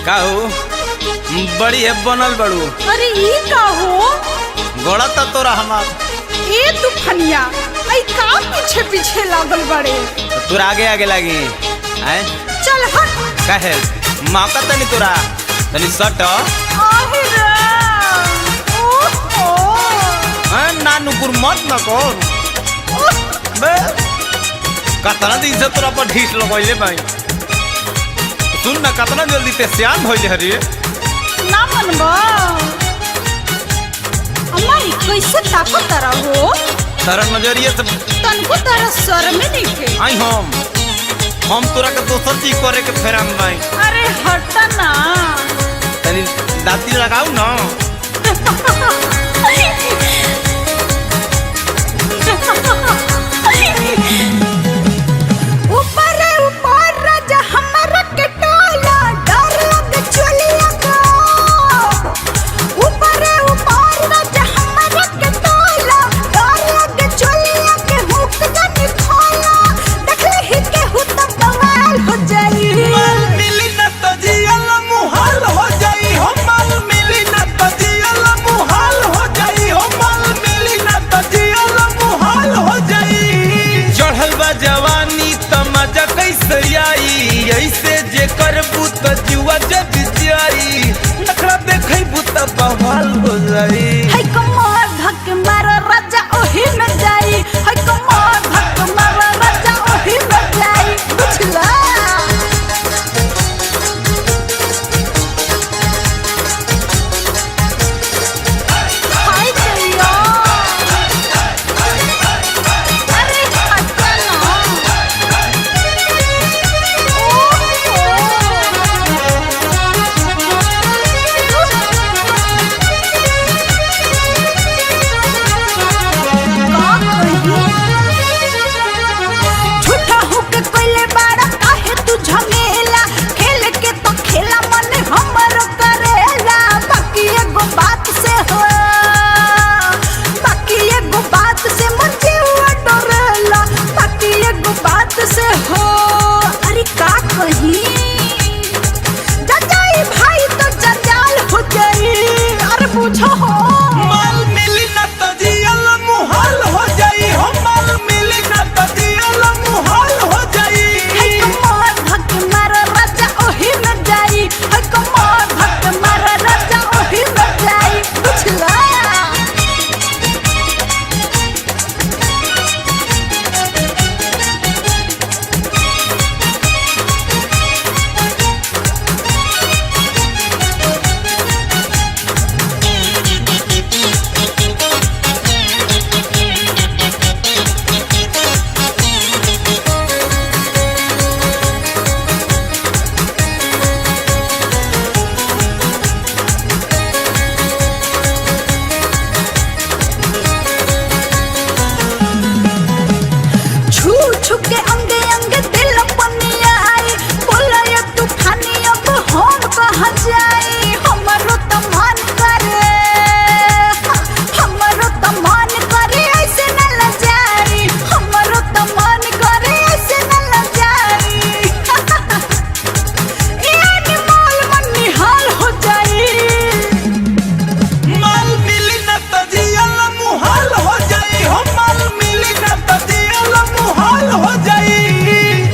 काहू बड़ी है बनल बड़ू। अरे ई का हो गोड़ा तो तोरा हमार ए तूफानिया आई का पीछे पीछे लागल बड़े तो तोरा आगे आगे लगी हैं। चल हट काहे मौका तनी तोरा तनी सट आहे रे ओहो हैं नानू गुर मत न कर बे कतना दिन से तोरा पर ढीस लगइले भाई। सुन ना कतना जल्दी ते श्याम भइले हरी ना मनबा अम्मा ई कैसे ताको तारा हो तारा नजरिए से तनको तारा शर्म नहीं के आई हम तोरा के दोसर चीज करे के फेराम भाई। अरे हट ना तनी दाती लगाऊ ना ऊपर ऊपर राजा हमारा के टोला डर लग चलिया गो ऊपर ऊपर राजा हमारा के टोला डर लग चलिया के हुक जानी खोला देखले ही के हुत बवाल हो जाई मिली न तो जियल मुहाल हो जाई हो माल मिली न तो जियल मुहाल हो जाई हो माल मिली न तो जियल मुहाल हो जाई। चढ़ल बा जवानी तमाजा कैसे आई ऐसे जे करबू तो जुआ जब जाई नखरा देखबू त बवाल हो जाई। है कमर धक मार राजा ओही में जाई है कमर धक मार राजा ओही में जाई बुझला हाय जइयो अरे हटना झूठा होके कोइले बाड़ा काहे तू झमेला खेल के तो खेला मन हमर करेला बाकी एगो बात से हो बाकी एगो बात से मन जीवा डरेला बाकी एगो बात से हो अरे का कही जजाई भाई तो जंजाल हो जाई अरे पूछो हो माल मिली न तो जियल मुहाल हो जाई हो माल मिली न तो जियल मुहाल हो जाई। है कमर धक मार राजा ओही में जाई है कमर धक मार राजा ओही में जाई बुझला छू छू के अंगे अंगे दिल पनिया आई बोला ये तूफानी अब हम कहाँ जाई हमरो तो मन करे हमरो तो मन करे ऐसे न लजाई हमरो तो मन करे ऐसे न लजाई ये अनमोल मन निहाल हो जाई माल मिली न तो जियल मुहाल हो जाई हो माल मिली न तो जियल मुहाल हो जाई।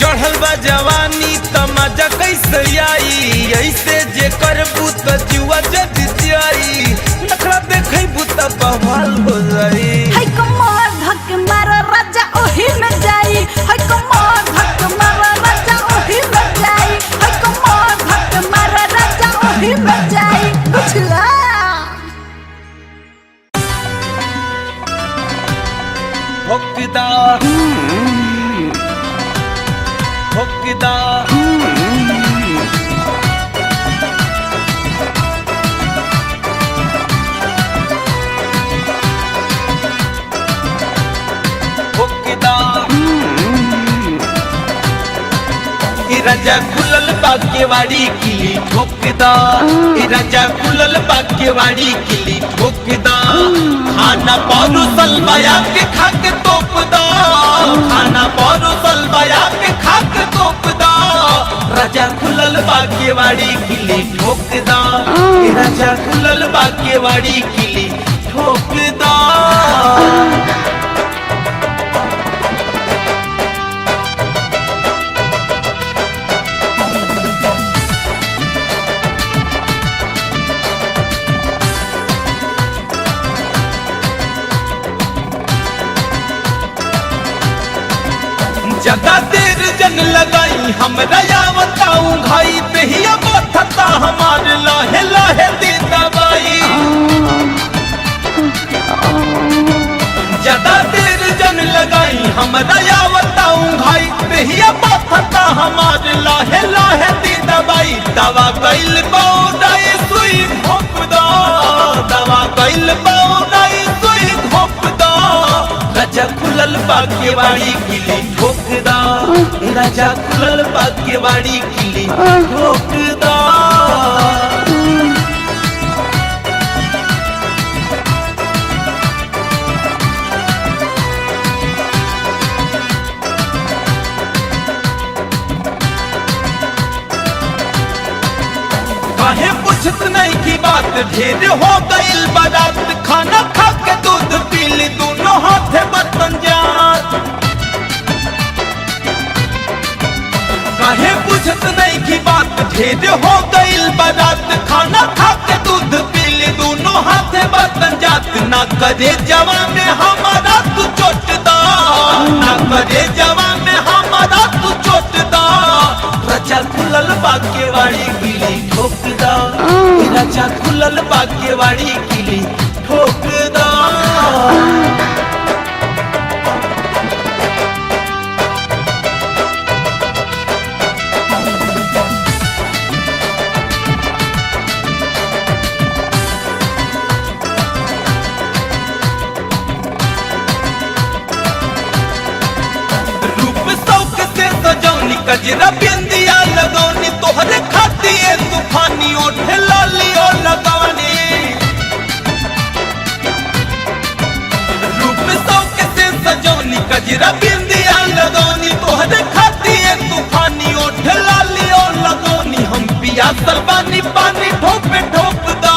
चढ़ल बा जवानी तमाजा कैसे आई ऐसे जे करबू तो जुआ जब जाई नखरा देखबू त बवाल हो जाई। है कमर धक मार राजा ओही में जाई है कमर धक मार राजा ओही में जाई है कमर धक मार राजा ओही में जाई बुझला भोकदा भोकदा भोकदा राजा खुलल बाकेवाड़ी किली ठोक दा ए राजा खुलल बाकेवाड़ी किली ठोक दा खाना परोसल बया के खा के तोप दा खाना परोसल बया के खा के तोप दा राजा खुलल बाकेवाड़ी किली ठोक दा ए राजा खुलल बाकेवाड़ी किली ठोक दा ज्यादा देर जन लगाई हमरा बताऊं भाई दहिया बथता हमार लाहे लाहे दे दवाई ज्यादा देर जन लगाई हमरा बताऊं भाई दहिया बथता हमार लाहे लाहे दे दवाई दवा कैल पौडाई सुई घोप दो दवा कैल पौडाई सुई घोप दो राजा खुलल बाकेवाड़ी किली ठोक दा राजा खुलल बाकेवाड़ी किली ठोक दा काहे पूछत नहीं की बात ढेर हो गइल बारात खाना खा के दूध पीली दोनों हाथे बर्तन जात काहे पूछत नहीं की बात ढेर हो गइल बारात खाना खा के दूध पीली दोनों हाथे बर्तन जात ना करे जवा में हमारा तू चोट दा ना करे जवा में हमारा तू चोट दा राजा खुलल बाकेवाड़ी किली ठोक दा राजा खुलल बाकेवाड़ी किली ठोक दा कजरा बिंदिया लगौनी तोहरे खातिर तूफानी ओठे लालियो लगौनी रूप शौक से सजौनी कजरा बिंदिया लगौनी तोहरे खातिर तूफानी ओठे लालियो लगौनी हम पियासल बानी पानी ठोपे ठोप दा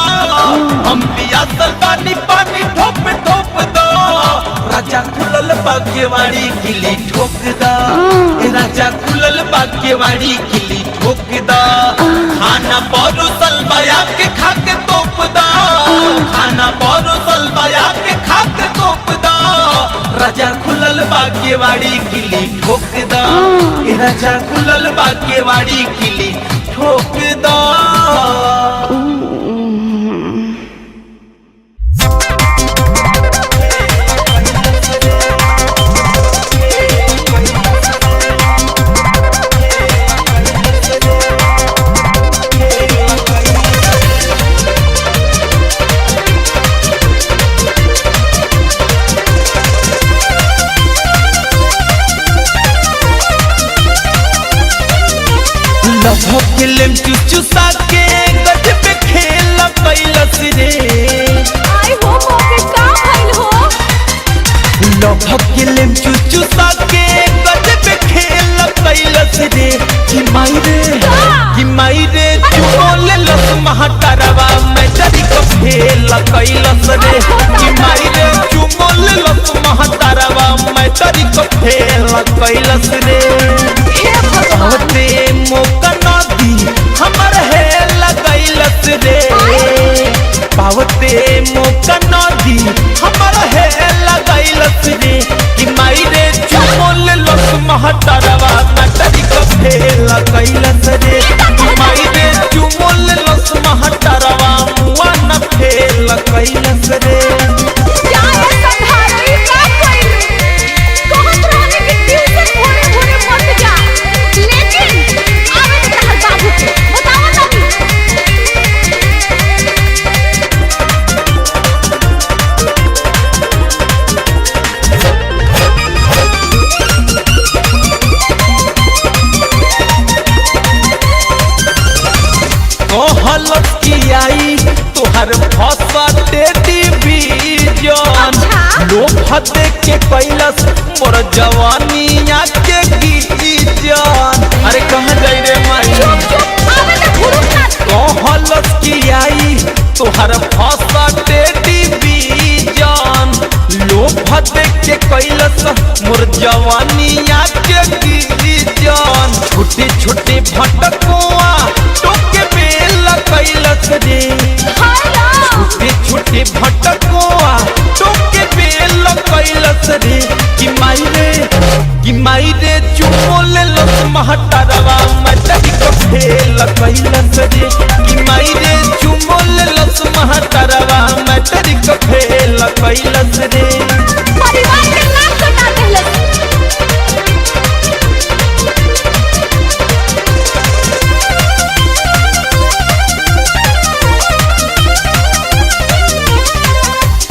हम पियासल बानी पानी ठोपे ठोप दा राजा खुलल बाकेवाड़ी किली ठोक दा राजा खुलल बाकेवाड़ी किली ठोक दा खाना परोसल बया के खा के तोप दा खाना परोसल बया के खा के तोप दा राजा खुलल बाकेवाड़ी किली ठोक दा राजा खुलल बाकेवाड़ी किली ठोक दा लभोकेलेम चुचुसा के गज पे खेल कैलस रे आई हो मोके का भइल हो लभोकेलेम चुचुसा के गज पे खेल कैलस रे कि माई रे चुमोल लस महटरवा मैं जरी को खेल कैलस रे कि माई रे चुमोल लस महटरवा मैं जरी को खेल कैलस रे हे भगवान ते मौका नदी हमर है लगैलस रे पावते मौका नदी हमर है लगैलस रे कि माई रे चुमोल लस महटरवा नटरी को फेल कैलस रे कि माई रे चुमोल लस महटरवा मुआ न फेल कैलस रे क्या है संधारी का कोई कहत रहने कि ट्यूशन भोरे भोरे मत जा लेकिन आवे तो हर बाबू के बताओ ना कहलस की आई तोहर फसटे डिवीजन लोभ देख के कैलस मोर जवानिया के गीजन। अरे कहाँ जाई रे माई कहलस की आई तोहर फसटे डिवीजन लोभ देख के कैलस मोर जवानिया के गीजन। छोटे छोटे भटकुआ टोके बेल कैलस रे छोटे छोटे भटकुआ टोके बेल कैलस रे कि माई रे चुमो लेलस महटरवा मटरी को फेल कैलस रे कि माई रे चुमो लेलस महटरवा मटरी को फेल कैलस रे। परिवार के नाम कटा देलस।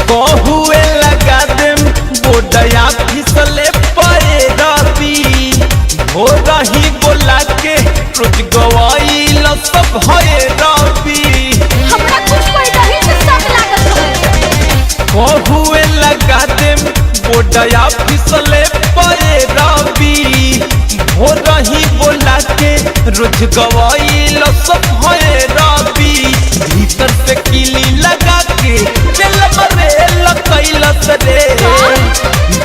बहुए लगा देम बोडया फिसले परे रवि हो रही बोला के रोज गवाइल सब है रवि। हमरा कुछ पैदा ही से सब लागत रहे। बहुए लगा देम बोडया फिसले परे रवि हो रही बोला के रोज गवाइल सब है रवि। भीतर से किली लगा के दिल मरे कैलस रे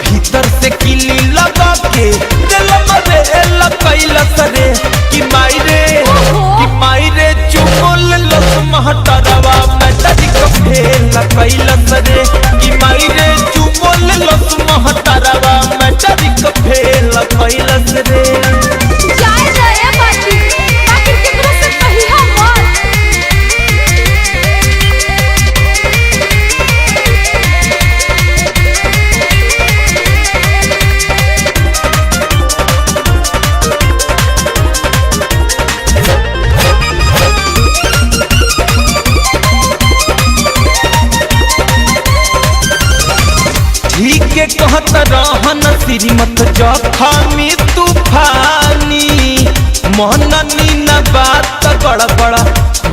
भीतर से किली लगा के दिल मरे कैलस रे कि माई रे चुमो लेलस महटरवा मटरी को फेल कैलस रे कि माई रे चुमो लेलस महटरवा मटरी को फेल कैलस रे। जाए जाए बाकी केकरो से कही हम ठीक के कहत रहन श्रीमत जखमी तूफानी मोहननी न बात गड़बड़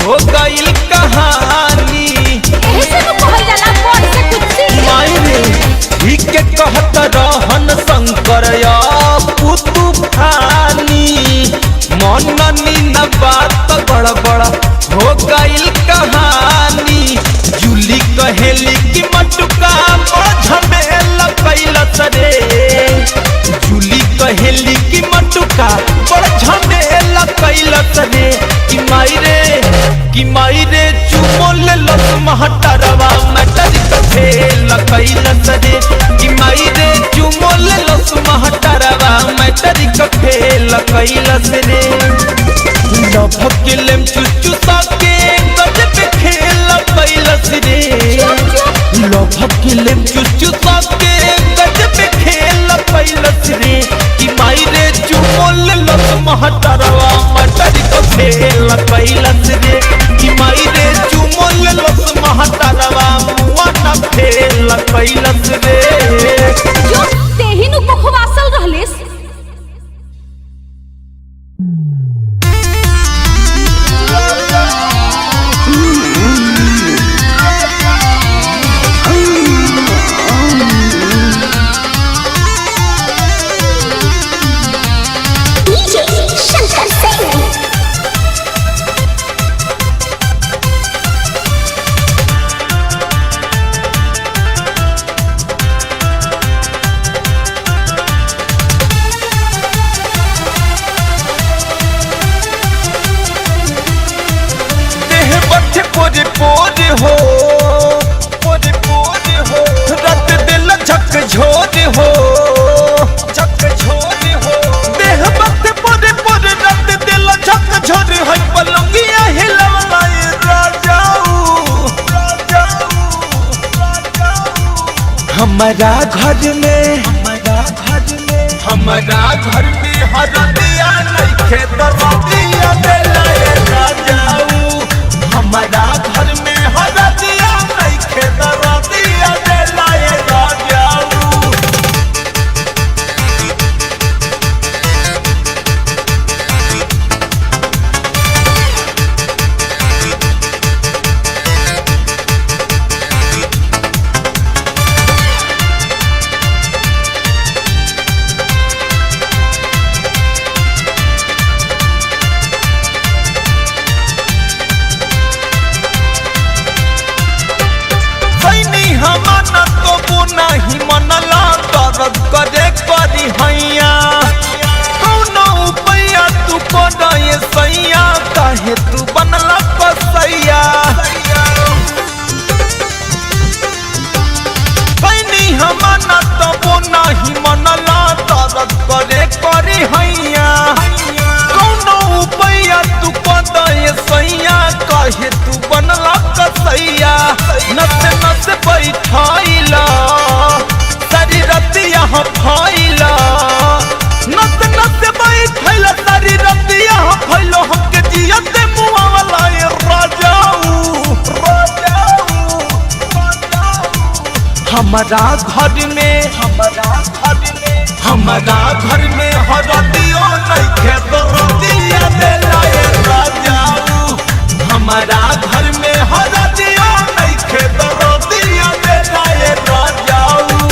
हो गईल कहानी। ऐसे तो कहल जाला बोल से कुछ सीख। माई रे ठीक के कहत रहन शंकर तूफानी मोहननी न बात गड़बड़ हो गईल कहानी। जूली कहेली की मटुका झमेला कैलस रे जूली कहेली की मटुका बड़ झमेला कैलस रे कि माई रे चुमो लेलस महटरवा मटरी को फेल कैलस रे कि माई रे चुमो लेलस महटरवा मटरी को फेल कैलस रे। लभक के लेम चुचु साके गजब खेल कैलस रे लभक के लेम चुचु साके गजब खेल कैलस रे कि माई रे चुमो लेलस महटरवा मटरी को फेल कैलस रे कि माई रे चुमो लेलस महटरवा मुआ न फेल कैलस रे। जो तेही नु बखवासल रहलिस। रत दिल झकझोर हो देह बत पोरे पोरे रत दिल झकझोर है पलंगिया हिलवलाई राजाऊ हमारा घर में हरदिया नइखे दरदिया देलाए राजाऊ हमारा घर में हरदिया नइखे दरदिया देलाए राजाऊ। दर्द करे करी हैया कौनो उपाया तू करे सैया काहे तू बनला कसैया पैनी हमाना तो वो नहीं मनला दर्द करे करी हैया कौनो उपाया तू करे सैया काहे तू बनला कसैया नस नस बैठाइला सारी रतिया फैला नस नस बैठैला सारी रतिया फैलो हमके जियते मुआ वाला ये राजाऊ हमारा घर में हरदियो नहीं खेत रतिया देला ये राजाऊ हमारा घर में हरदियो नहीं खेत रतिया देला ये राजाऊ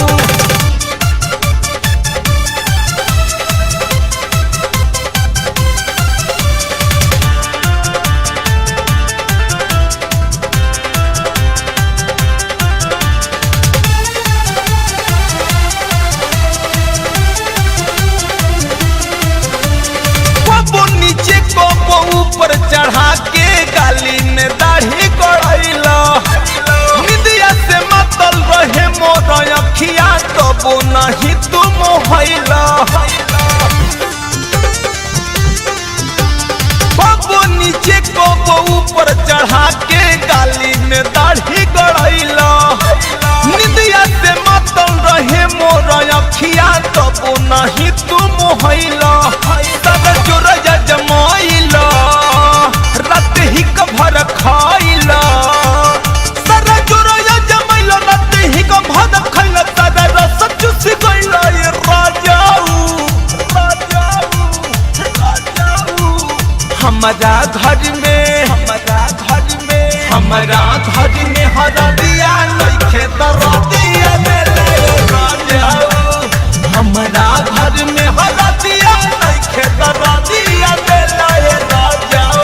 नीचे को ऊपर चढ़ा के गाली में दाढ़ी गड़ैला निदिया से मतल रहे मोर अखिया तबो नहीं तू मोहैला बाबू नीचे को ऊपर चढ़ा के गाली में दाढ़ी गड़ैला निदिया से मतल रहे मोर अखिया तबो नहीं तू मोहैला सगर जोरया जमाइला रात ही कभर खाइला सगर जोरया जमाइला रात ही कभर खाइला सारा रस चूस गइला ये राजाऊ हमारा घर में हरदिया नइखे दरदिया देले राजाऊ हमारा घर में हरदिया नइखे दरदिया देले राजाऊ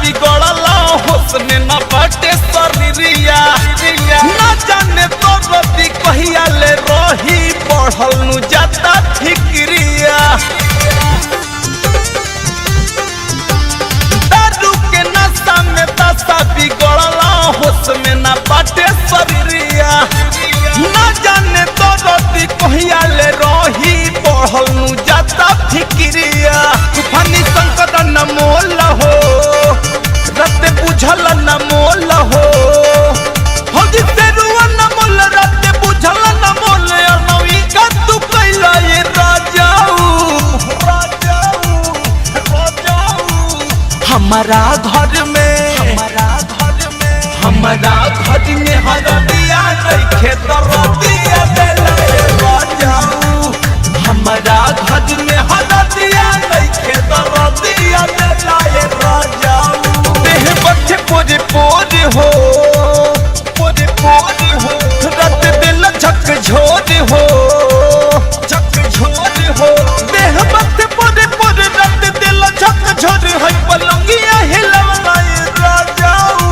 बिगड़ला होश में न बाटे शरीरिया न जाने तो रति कहिया ले रही बढ़ल नु जाता फिक्रिया दारू के नशा में दशा बिगड़ला होश में न बाटे शरीरिया न जाने तो रति कहिया ले रही बढ़ल नु जाता फिक्रिया तूफानी संकट न मोल हो रत बुझल न मोल हो जिसे रुआ न मोल रत बुझल न मोल अनवी का तू कैला ये राजाऊ हमारा घर में हरदिया नइखे दरदिया देला ये राजाऊ हमारा घर में हरदिया नइखे दरदिया देला ये राजाऊ बच्चे पोरे पोरे हो रत दिल झक झोर हो देह बच्चे पोरे पोरे रत दिल झक झोर है पलंगिया हिलवला ये राजाऊ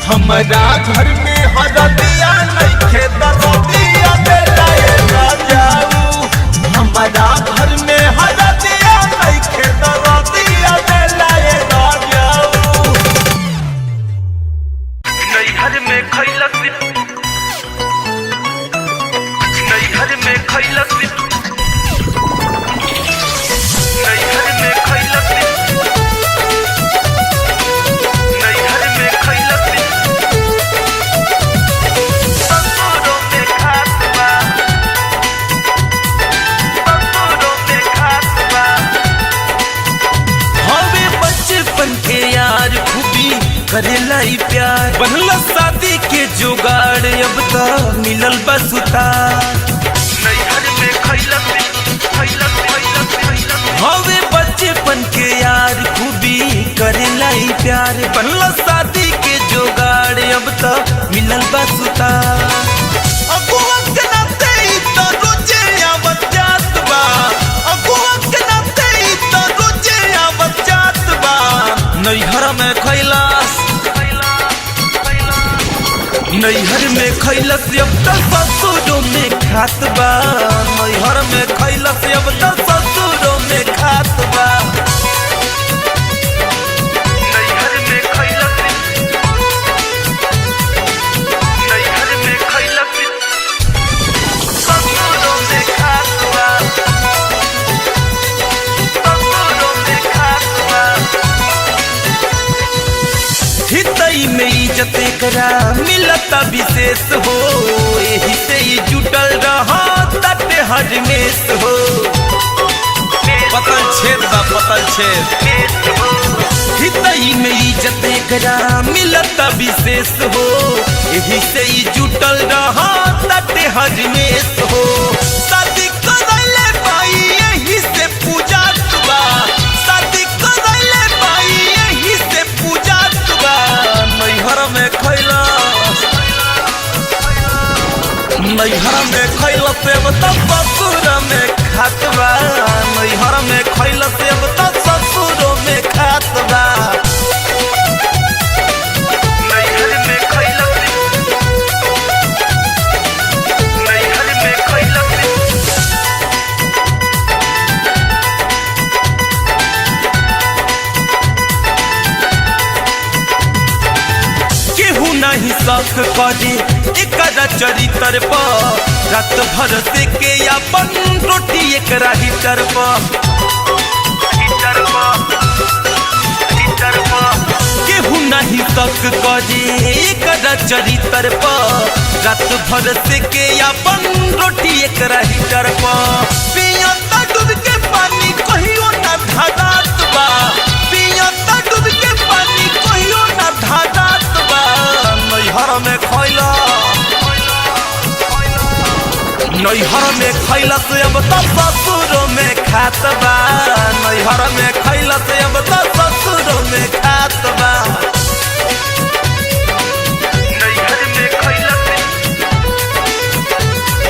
हमारा घर में हरदिया नइखे दरदिया देला ये राजाऊ हमारा घर में हरदिया नइखे दरदिया देला ये राजाऊ नैहर में खैलक नैहर में खैलक नैहर में खैलक नैहर में खैलक ससुरों में खात बा मिलल बसुता नैहर में खैलस हवे बचपन के यार खूबी करेला ही प्यार बनला शादी के जोगाड़ अब तो मिलल बसुता अगुआ के नाते ही तो रोजे आवत जात बा अगुआ के नाते ही तो रोजे आवत जात बा नैहर में खैलास नैहर में खैलस अब तो ससुरों में खात बा नैहर में खैलस अब तो ससुरों में खात बा नैहर में खैलस ससुरों में खात बा ससुरों में खात बा हितई में इज्जत करा मिलता विशेष हो यही से ही जुटल रहा तटे हरमेश हो पतल छेद बा पतल छेद हितई में इज्जत करा मिलता विशेष हो यही से ही जुटल रहा तटे हरमेश हो शादी करैले भाई यही से पूजा बा शादी करैले भाई यही से पूजा बा नैहर में खैलस नैहर में खैलस अब तो ससुर में खात बा नैहर में खैलस अब तो ससुरों में खात बा नैहर में खैलस केहू नहीं शक करे एकरा चरित्र पर रात भर से के अपन रोटी एकरा हीटर पर केहू नहीं शक करे एकरा चरित्र पर रात भर से के अपन रोटी एकरा हीटर पर पियता डूब के पानी कहियो ना धारात बा पियता डूब के पानी कहियो ना धारात बा नैहर में खैला नैहर में खैलस अब तो ससुरों में खात बा नैहर में खैलस अब तो ससुरों में खात बा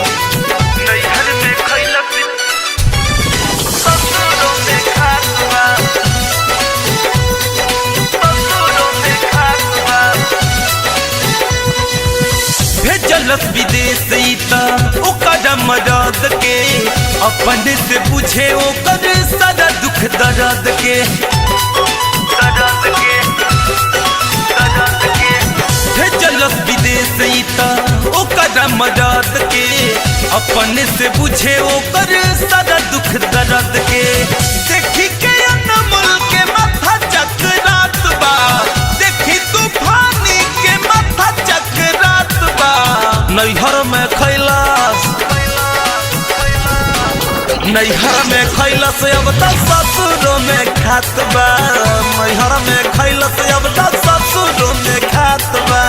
नैहर में खैलस ससुरों में खात बा ससुरों में खात बा भेजलस विदेश ओकर मदद के अपने से पूछे ओकर सारा दुख दर्द के भेजलस विदेश ओकर मदद के अपने से पूछे ओकर सारा दुख दर्द के देखी के अनमोल के माथा चकरात बा देखी तूफानी के माथा चकरात बा नैहर में खैलस नैहर में खैलस अब तो ससुरों में खात बा नैहर में खैलस अब तो ससुरों में खात बा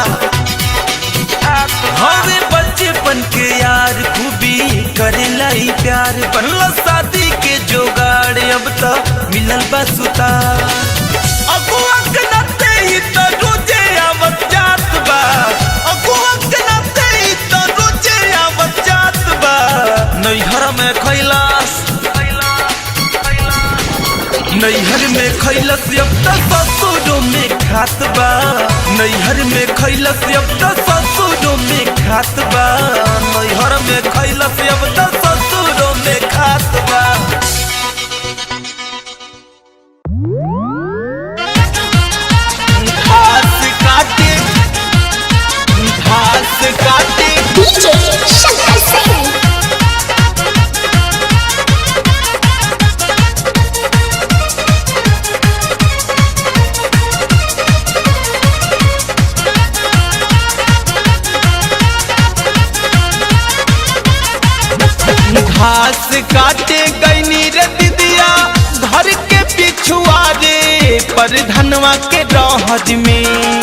हवे बचपन के यार खूबी करेला ही प्यार बनला शादी के जोगाड़ अब तो मिलल बसुता अगुआ के नाते ही तो रोजे आवत जात बा अगुआ के नाते ही तो रोजे आवत जात बा नैहर में खैलस नैहर में खैलस अब तो ससुरों में खात बा नैहर में खैलस अब तो ससुरों में खात बा नैहर में खैलस अब तो ससुरों में खात बा घास काटे DJ Shankar Singh. घास काटे गईनी रे दीदिया घर के पिछुआ रे पर धनवा के रहर में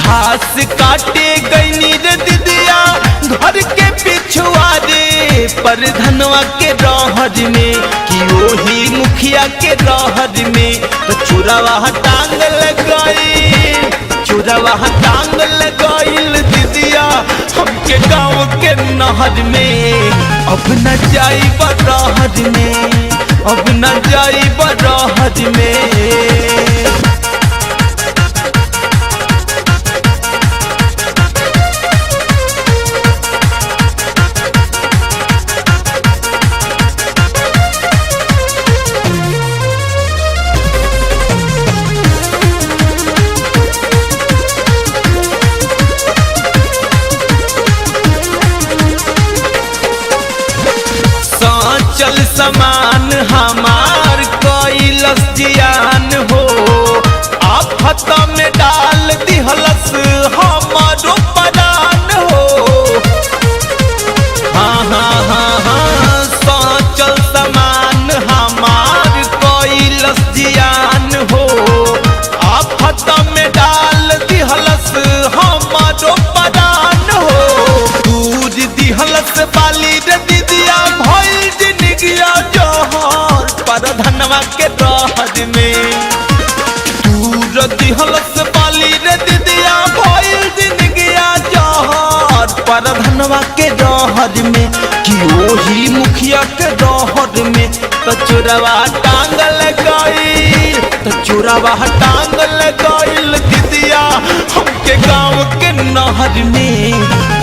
घास काटे गईनी रे दीदिया घर घर के पिछुआ रे पर धनवा के रहर में कि ओही मुखिया के रहर में तो चोरावा टांग लगाई चोरावा टांग लगाइल दीदिया हमके गाँव के नहर में अब न जाई बरहर में अब न जाई बरहर में। चल समान हमार कैलस जियान हो आफत में डाल दिहलस हमारो परान हो। हाँ हाँ हाँ हाँ चल समान हमार कैलस जियान हो आफत में डाल दिहलस हमारो परान हो। दूर दिहलस बाली रे दीदिया भइल जिंदगिया जहर पर धनवा के रहर में दूर दिहलस बाली रे दीदिया भइल जिंदगिया जहर पर धनवा के रहर में कि ओही मुखिया के रहर में तो चोरवा टांग लगाइल तो चोरवा टांग लगाइल दीदिया हमके गाँव के नहर में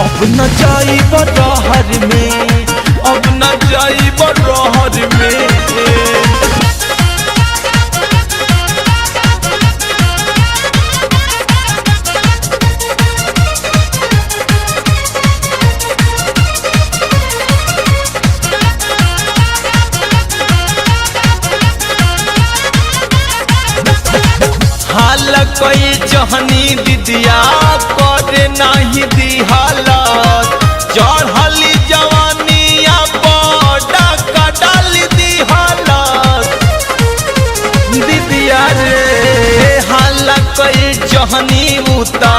अब न जाई बरहर में अब न जाई बरहर में। हाल कोई जहनी दीदिया करे नहीं दिहालत चढ़ली जवानिया बड़ा का डाल दिहालत दीदिया रे हाल कोई जहनी उता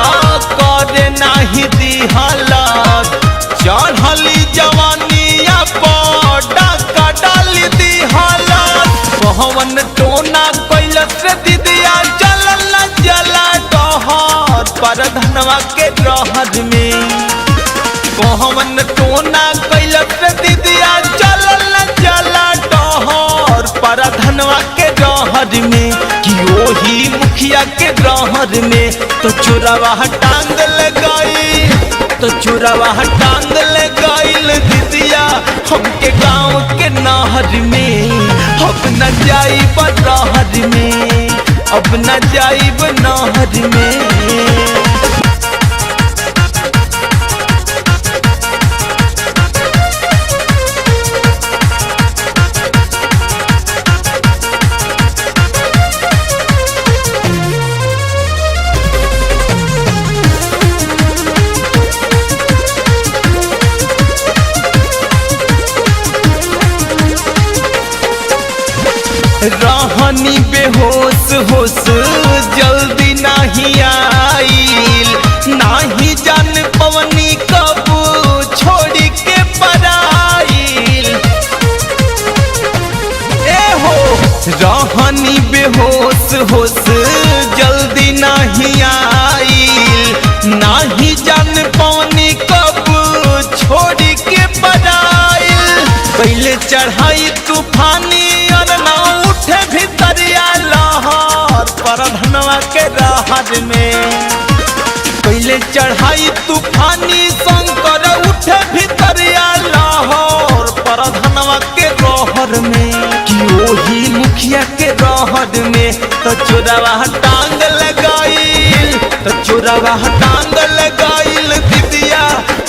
करे नहीं दिहालत चढ़ली जवानिया बड़ा का डाल दिहालत कहवन टोना कैलस रे दीदिया जला डहर पर धनवा के रहर में कहवन टोना कैलस दीदिया जला डहर पर धनवा के रहर में कि ओही मुखिया के रहर में तो चोरवा टांग लगाई तो चोरवा टांग लगाइल दीदिया हमके गाँव के नहर में अब न जाई बरहर में अब न जाइब नहर में। रहनी बेहोश होश जल्दी नहीं आइल नहीं जान पवनी कब छोड़ के पराइल ए हो रहनी बेहोश होश जल्दी नहीं आइल नहीं जान पवनी कब छोड़ के पराइल पहले चढ़ाई तूफानी और ना उठे भीतरिया लहर पर धनवा के रहर में पहले चढ़ाई तूफानी शंकर उठे भीतरिया लहर पर धनवा के रहर में कि ओही मुखिया के रहर में तो चोरवा टांग लगाइल तो चोरवा टांग लगाइल दीदिया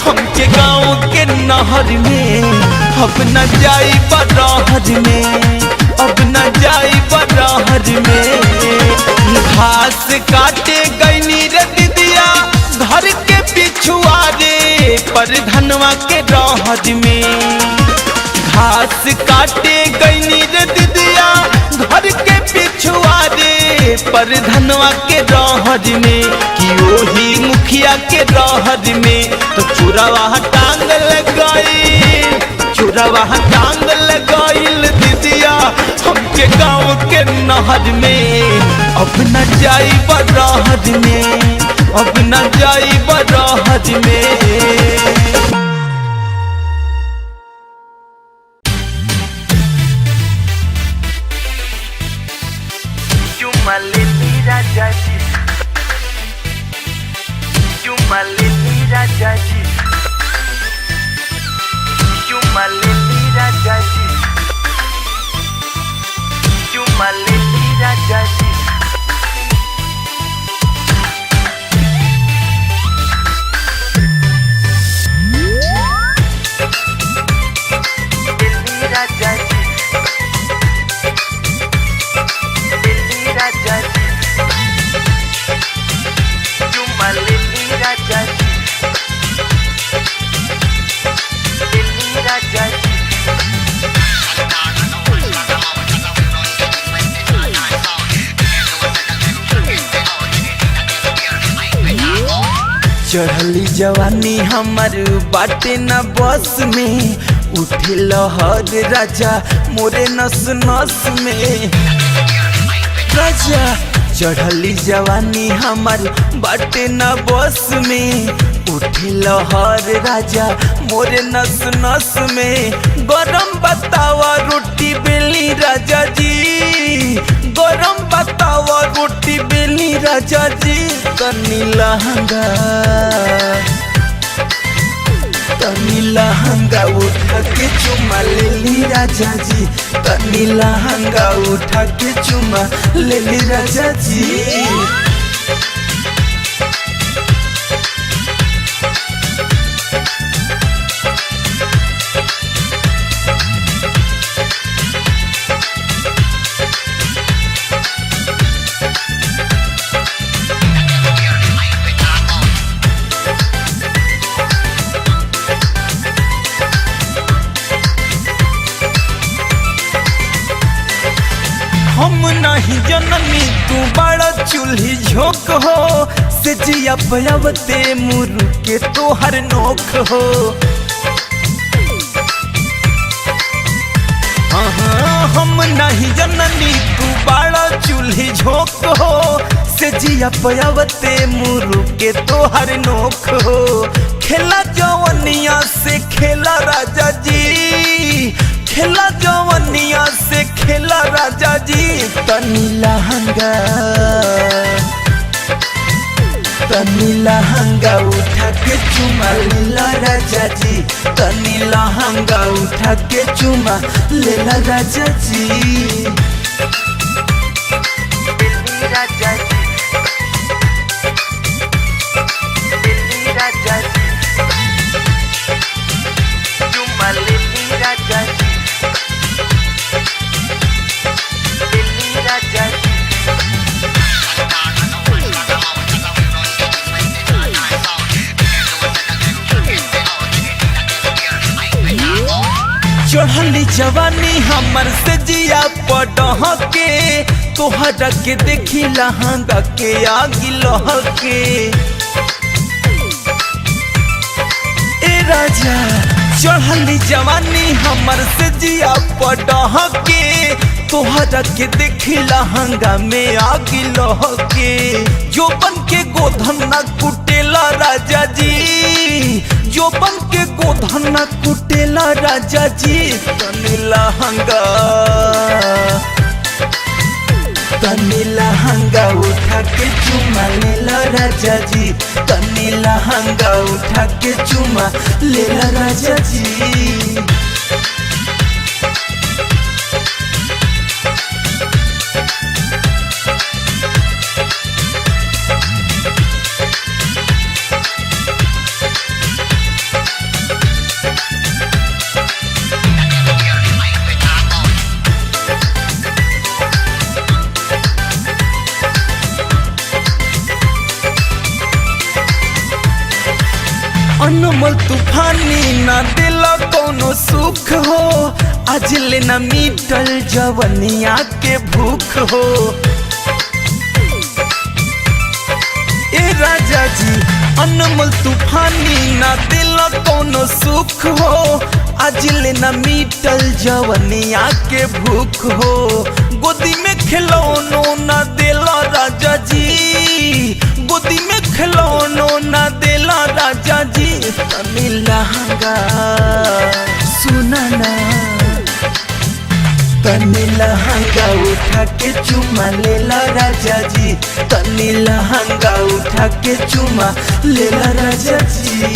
हमके गाँव के नहर में अब न जाई बरहर में अब न जाई बरहर में। घास काटे गईनी रे दीदिया घर के पिछुआ रे पर धनवा के रहर में घास काटे गईनी रे दीदिया घर के पिछुआ रे पर धनवा के रहर शहर में कि ओही मुखिया के रहर में तो चुरावा टांग लगाई चुरावा टांग लगाइल दीदिया हमके गाँव के नहर में अब न जाई बरहर में अब न जाई बरहर में। चुम्मा लेती राजा जी चुम्मा लेती राजा जी चुम्मा लेती राजा जी चुम्मा लेती राजा जी लेती राजा जी लेती राजा जी चुम्मा लेती राजा जी लेती राजा जी चढ़ली जवानी हमर बाटे न बस में उठे लहर राजा मोरे नस नस में राजा चढ़ली जवानी हमर बाटे न बस में उठे लहर राजा मोरे नस नस में गरम बतावा रोटी बेली राजा जी गरम बतावा रोटी बेली राजा जी तनी लहंगा उठा के चुमा लेली राजा जी तनी लहंगा उठा के चुमा लेली राजा जी। हम नहीं जननी तू बड़ा चूल्ही झोंक हो से जिया पयावते मुरु के तोहर नोख हो हम नहीं जननी तू बड़ा चूल्ही झोंक हो से जिया पयावते मुरु के तोहर नोख हो खेला जवनिया से खेला राजा जी खेला जवनिया से खेला राजा जी तनी लहंगा उठा के चुमा लेला राजा जी तनी लहंगा उठा के चुमा लेला राजा जी। लेती राजा जी लेती राजा जी चुम्मा लेती राजा जी लेती राजा जी चढ़ली जवानी हमर से जिया पटह के तोहरा के देखी लहंगा के आगी लह के ए राजा चढ़ली जवानी हमर से जिया पटह के तोहरा के देखी लहंगा में आगी लह के जोबन के गोधन न कुटेला राजा जी जोबन के गोधन न कुटेला राजा जी तनी लहंगा उठा के चुमा लेला राजा जी तनी लहंगा उठा के चुमा लेला राजा जी। अनमोल तूफानी ना दिला कोनो सुख हो आज ले न मिटल जवनिया के भूख हो राजा जी अनमोल तूफानी ना दिल कोनो सुख हो आज लेना मीटल जवनिया के भूख हो गोदी में खिलौनो ना दिला राजा जी गोदी में खिलौनो ना दिला राजा जी तनी लहंगा सुना ना तनी लहंगा उठा के चुमा लेला राजा जी तनी लहंगा उठा के चुमा लेला राजा जी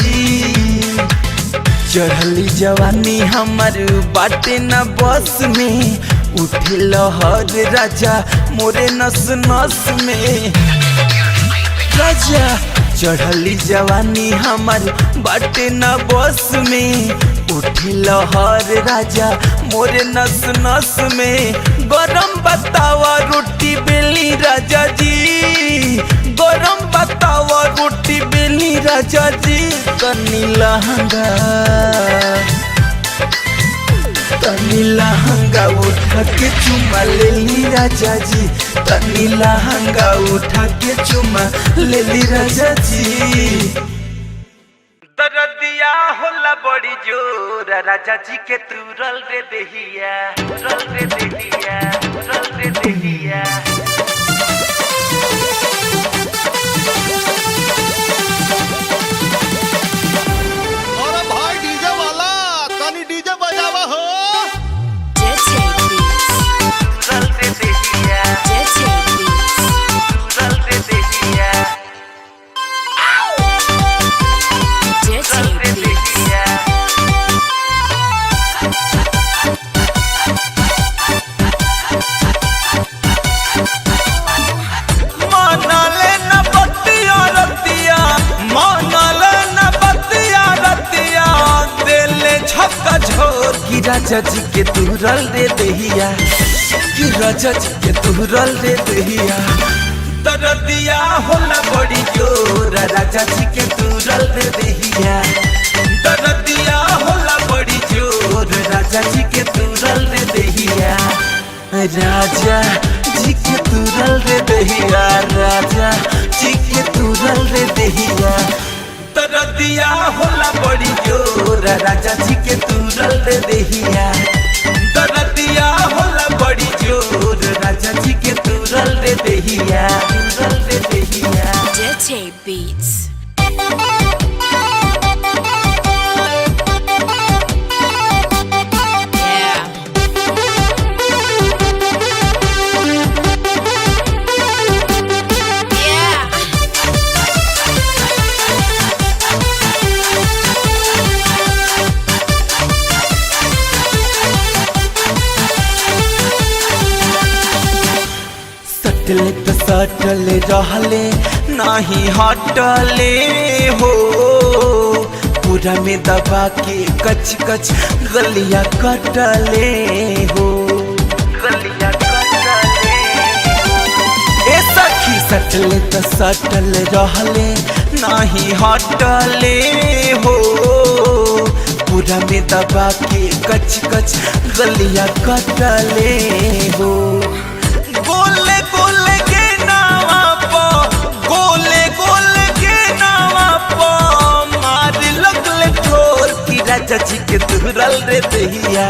चढ़ली जवानी हमार बाटे न बस में उठे लहर राजा मोरे नस नस में राजा चढ़ली जवानी हमार बाटे न बस में उठे लहर राजा मोरे नस नस में गरम बतावा रोटी बेली राजा जी गरम बतावा रोटी बेली राजा जी तनी लहंगा उठा के चुमा लेली राजा जी तनी लहंगा उठा के चुमा लेली राजा जी दरदिया होला बड़ी जोर राजा जी के तुरल रे देहिया तुरल रे देहिया तुरल रे देहिया अरे भाई डीजे वाला तनी डीजे बजावा हो तुरल रे देहिया तुरल रे देहिया तुरल रे देहिया मानले न बतिया रतिया मानले न बतिया रतिया दिले छक्का झोर की राजा जी के तुरल रे देहिया की राजा जी के तुरल रे देहिया दरदिया होला बड़ी जोर राजा जी के तुरल रे देहिया दरदिया होला बड़ी जोर राजा जी के तुरल रे देहिया राजा जी के तुरल रे देहिया राजा जी के तुरल रे देहिया दरदिया होला बड़ी जोर राजा जी के तुरल रे देहिया दरदिया होला बड़ी जोर राजा जी के तुरल रे देहिया तुरल रे देहिया Dirty Beats. Yeah. Yeah. सटले तो सटले रहले नाही हटले हो पूरा में दबा के कच कच गलिया कटले हो गलिया कटले ए सखी सटले तो सटल रहले नाही हटले हो पूरा में दबा के कच कच गलिया कटले हो गोले गोले के नावा पो गोले गोले के नावा पो मार लगले ठोर की राजा जी के तुरल रे देहिया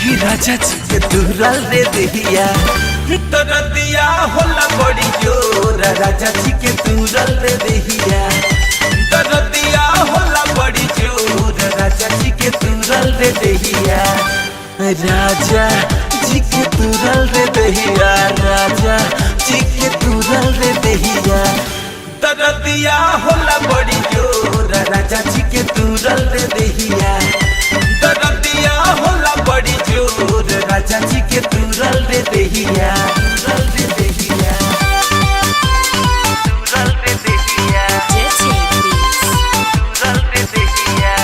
की राजा जी के तुरल रे देहिया दरदिया होला बड़ी जोर राजा जी के तुरल रे देहिया दरदिया होला बड़ी जोर राजा जी के तुरल रे देहिया राजा जी के तुरल रे देहिया राजा जी के तुरल रे देहिया दरदिया होला बड़ी जोर राजा जी के तुरल रे देहिया दरदिया होला बड़ी जोर राजा जी के तुरल रे देहिया तुरल रे देहिया तुरल रे देहिया Dirty Beats. तुरल रे देहिया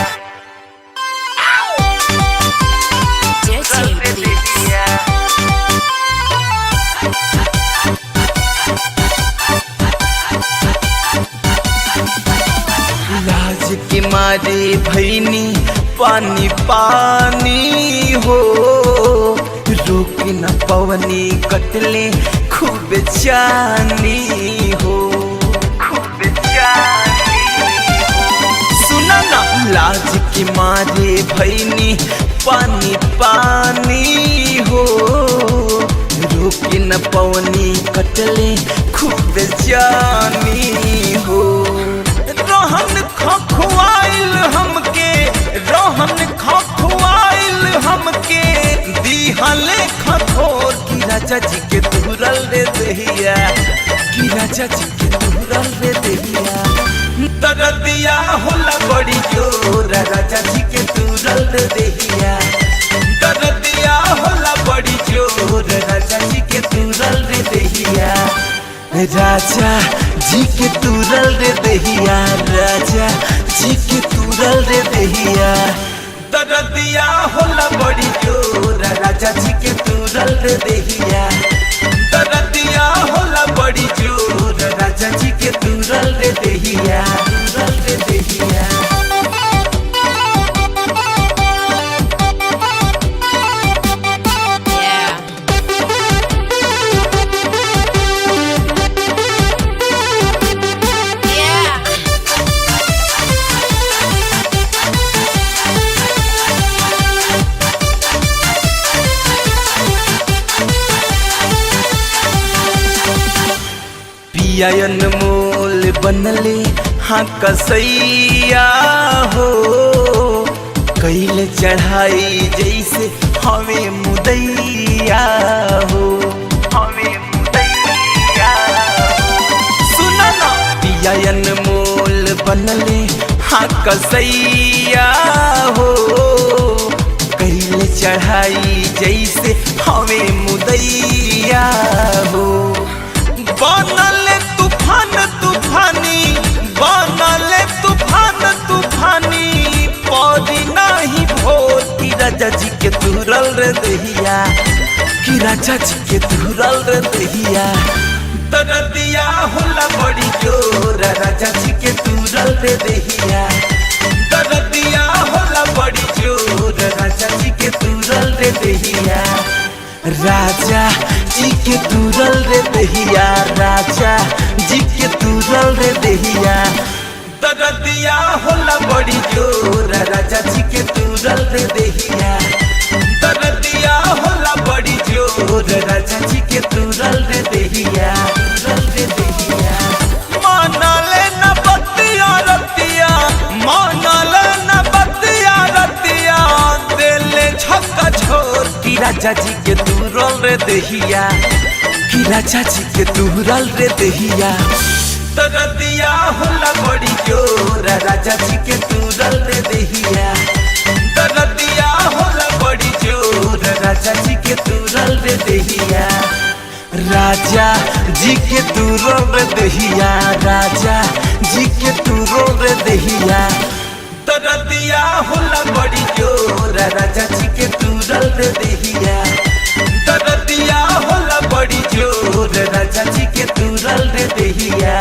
Dirty तुरल रे Beats. देहिया लाज के मारे भैनी पानी पानी हो रोक न पवनी कटले खूब जानी हो खूब लाज की मारे भैनी पानी पानी हो रोके न पवनी कटले खूब जानी हो रोहन खखुआइल हमके रोहन खखुआइल हमके दिहले खखोर की राजा जी के तुरल रे दहिया की राजा जी के तुरल रे दहिया दरदिया होला बड़ी जोर राजा जी के तुरल रे दहिया दरदिया होला बड़ी जोर राजा जी के तुरल रे दहिया राजा जी के तुरल रे दहिया राजा जी के तुरल रे दहिया दरदिया होला बड़ी जोर राजा जी के तुरल रे दहिया दरदिया होला बड़ी जोर राजा जी के तुरल रे दहिया तुरल रे दहिया पियायन मोल बनले हाँ कसैया हो कैल चढ़ाई जैसे हमें मुदैया हो हमें मुदैया सुना ना पियायन मोल बनले हाँ कसैया हो कैल चढ़ाई जैसे हमें मुदैया हो बनल तूफान तूफानी बनल तूफान तूफानी पौधी नहीं भोर की राजा जी के तुरल रे दहिया की राजा जी के तुरल रे दहिया दरदिया होला बड़ी जोर राजा जी के तुरल रे दहिया दरदिया होला बड़ी जोर राजा जी के तुरल रे दहिया राजा जी के तुरल रे दहिया राजा जी के तुरल रे दहिया दरदिया होला बड़ी जोर राजा जी के तुरल रे दहिया दरदिया होला बड़ी जोर राजा जी के तुरल रे दहिया तुरल रे दहिया मानले न बतिया रतिया मानले न बतिया रतिया दिले छक्का छोड़ की राजा जी के तुरल रे दहिया की राजा जी के तुरल रे दहिया दरदिया होला बड़ी जोर राजा जी के तुरल रे दहिया दरदिया होला बड़ी जोर राजा जी के तुरल रे दहिया राजा जी के तुरल रे दहिया राजा जी के तुरल रे दहिया दरदिया होला बड़ी जोर राजा जी के तुरल रे दहिया दरदिया होला बड़ी जोर राजा जी के तुरल रे दहिया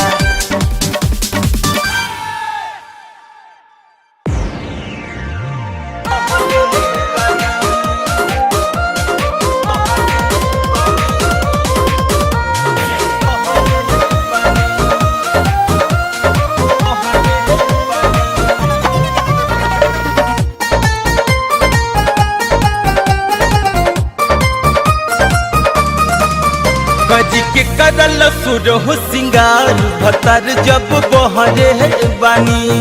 गजी के करल सुरहु सिंगार भतर जब बहरे बानी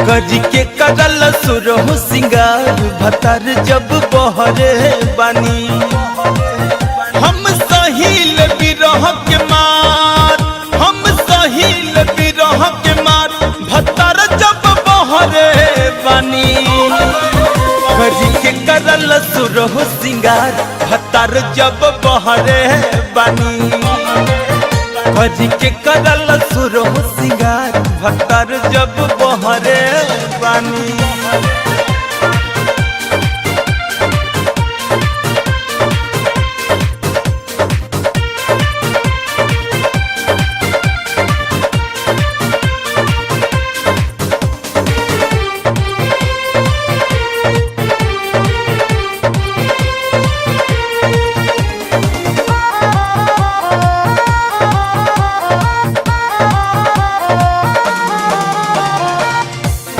गजी के करल सुरहु सिंगार भतर जब बहरे बानी हम सहिल बिरह के मार हम सहिल बिरह के मार भतर जब बहरे बानी गजी के करल सुरहु सिंगार भतर जब बहरे बानी गजी के करल सुरहु सिंगार भतर जब बहरे बानी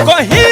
कहीं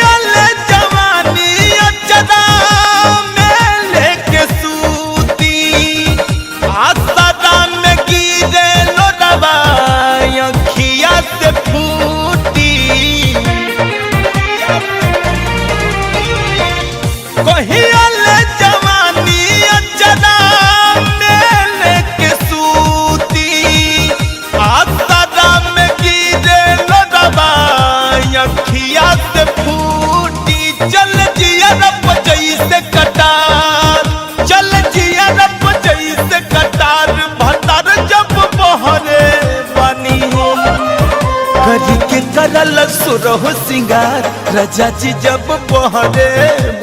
सुरहु सिंगार राजा जी जब बहरे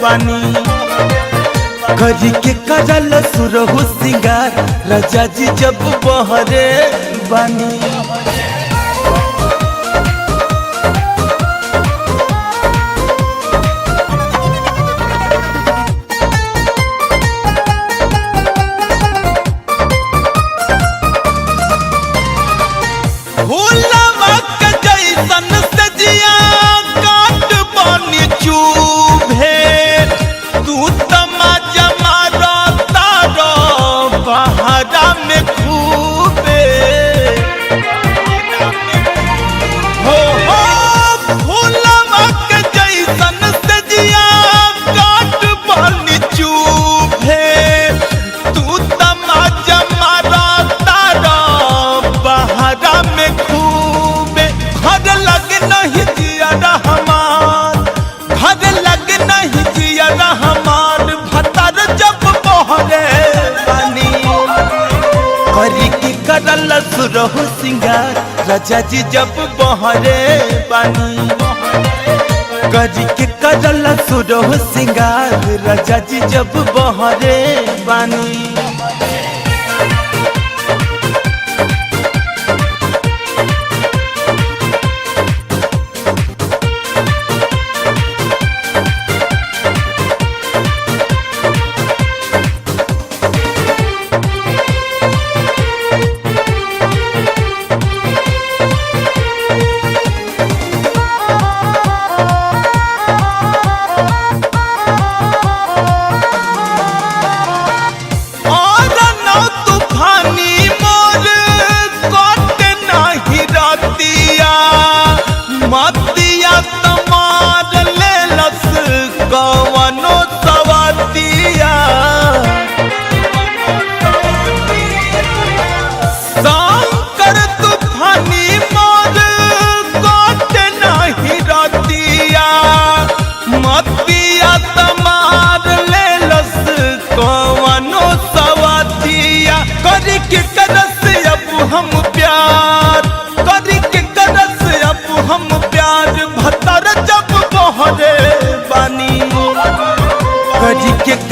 बानी करी के करल सुरहु सिंगार राजा जी जब बहरे बानी सुरहु सिंगार राजा जी जब बहरे बानी करी के करल सुरहु सिंगार राजा जी जब बहरे बानी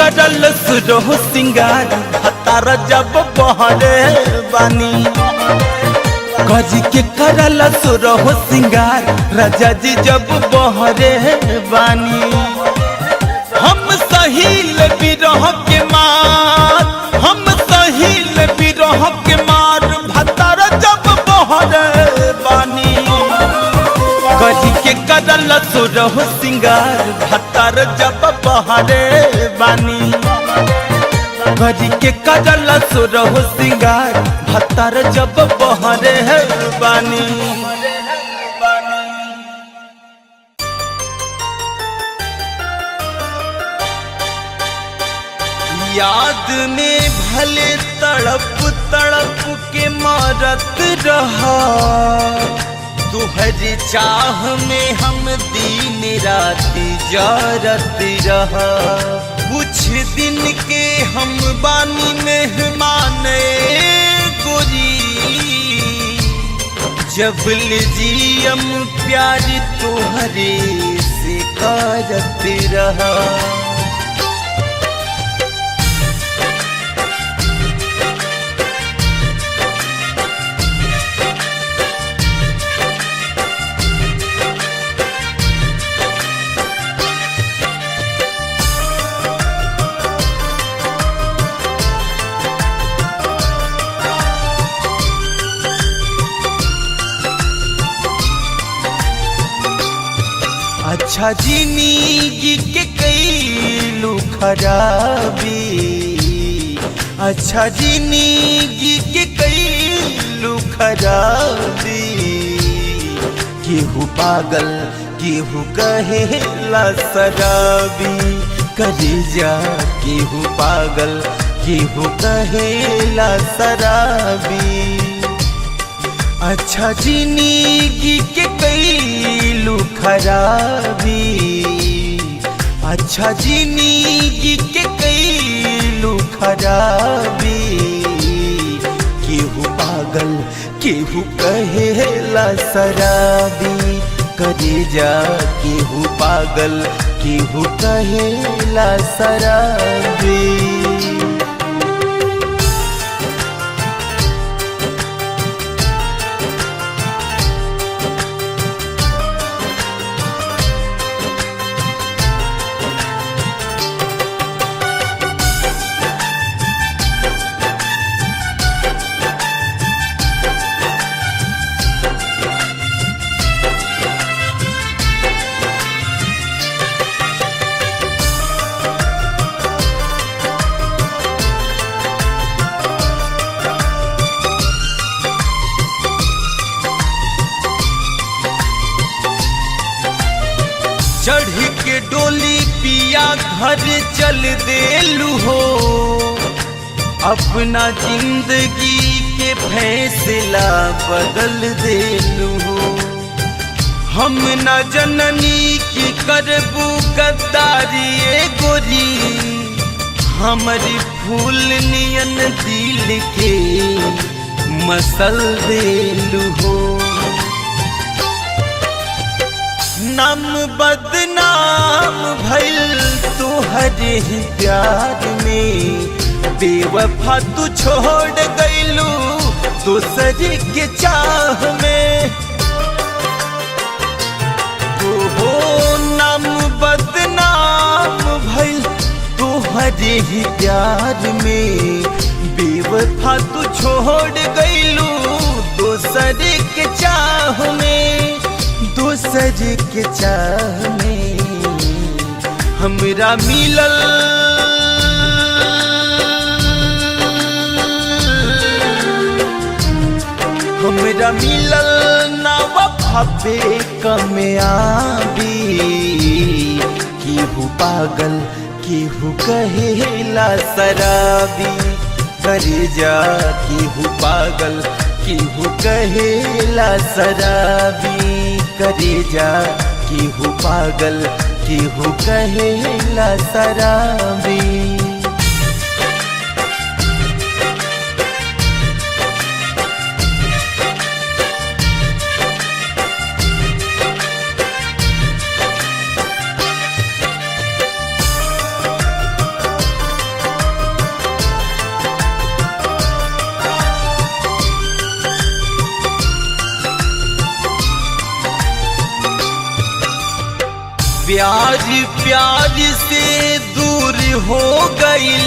करल सुरहु सिंगार भतार जब बहरे बानी करी के करल सुरहु सिंगार राजा जी जब बहरे बानी हम सहील बिरह के मार हम सहील बिरह के मार भतार जब बहरे बानी करी के करल सुरहु सिंगार भतार जब बहरे बानी करी के करल सुरहु सिंगार भतार जब बहरे बानी याद में भले तड़प तड़प के मरत रहा तुहरी चाह में हम दिन रात जारत रहा कुछ दिन के हम बानी मेहमान गोरी जबल जियम प्यार तुहरे से करत रहा अच्छा जिंदगी के कैलू खराबी अच्छा जिंदगी के कैलू खराबी केहू पागल केहू कहेला शराबी करे जा केहू पागल केहू कहेला शराबी अच्छा जिंदगी के कैलू खराबी अच्छा जिंदगी के कैलू खराबी केहू पागल केहू कहेला शराबी करे जा केहू पागल केहू कहेला शराबी। चढ़ के डोली पिया घर चल देलू हो, अपना जिंदगी के फैसला बदल देलू हो। हम न जननी की करबू गद्दारी ए गोरी, हमारी फूल नियन दिल के मसल देलू हो। नाम बदनाम भइल तोहरे ही प्यार में, बेवफा तू छोड़ गइलू दूसर के चाह में। हो नाम बदनाम भइल तोहरे ही प्यार में, बेवफा तू छोड़ गइलू दूसर के चाह में। दूसर के चाह में हमरा मिलल ना वफा पे कामयाबी। केहू पागल केहू कहेला शराबी, करे जा केहू पागल केहू कहेला शराबी। करे जा केहू पागल केहू कहेला शराबी। प्यार प्यार से दूर हो गइल,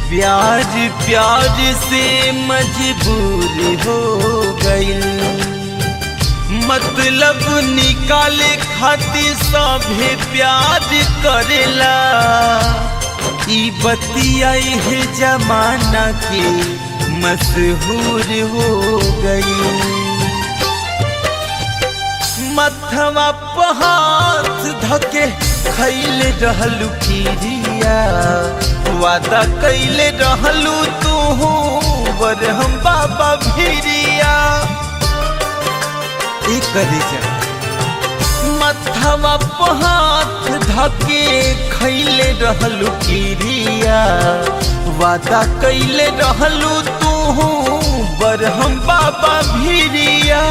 प्यार प्यार से मजबूर हो गइल। मतलब निकाले खातिर सभे प्यार करेला, ई बतिया है जमाना के मशहूर हो गई। मथवा पे हाथ धके खैले रहलू खीरिया, वादा कैले रहलू तू बर हम बाबा भिरिया। मथवा पे हाथ धके खैले रहलू खीरिया, वादा कैले रहलू तू बर हम बाबा भिरिया।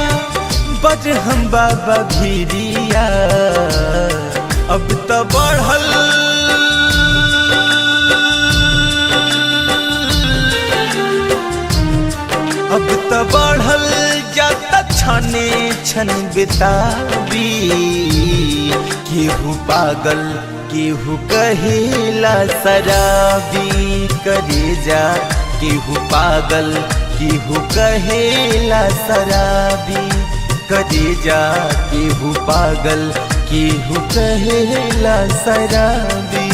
बर हम बाबा भिरिया अब तो बढ़ल अब तो बढ़ल जाता छने छन बिताबी। केहू पागल केहू कहेला शराबी, करे जा केहू पागल केहू कहेला शराबी। करे जा केहू पागल केहू कहेला शराबी।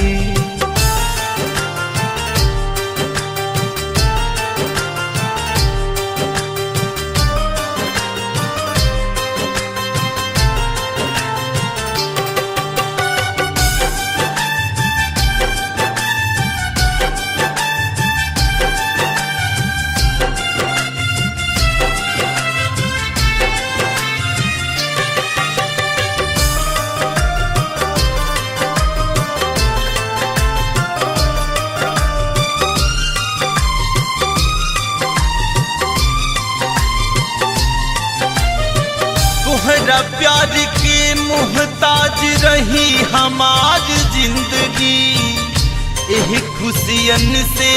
रही हमार जिंदगी, एह खुशियन से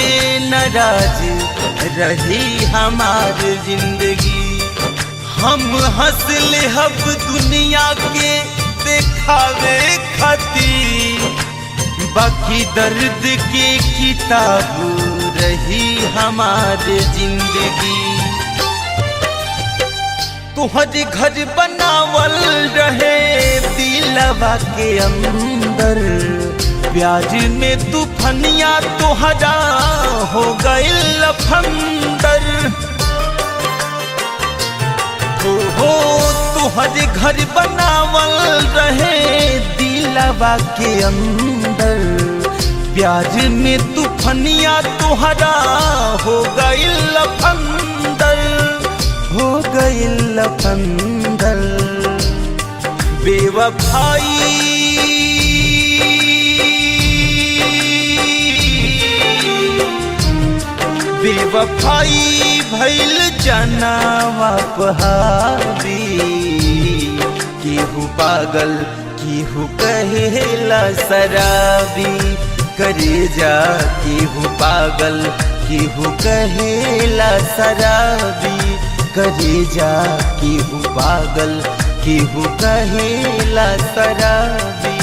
नाराज रही हमार जिंदगी। हम हंस ले हब दुनिया के देखावे खातिर, बाकी दर्द के किताब रही हमार जिंदगी। तुहरे घर बनावल रहे दिलवा के अंदर, प्याज में तूफनिया तुहरा हो गइल लफंदर। हो तुहरे घर बनावल रहे दिलवा के अंदर, प्याज में तूफनिया तुहरा हो गइल लफंदर, हो गइल लफंदर। बेवफाई बेवफाई भइल जनावा पहाड़ी, केहू पागल केहू कहेला शराबी, करेजा केहू पागल केहू कहेला शराबी, करेजा केहू पागल केहू कहेला शराबी।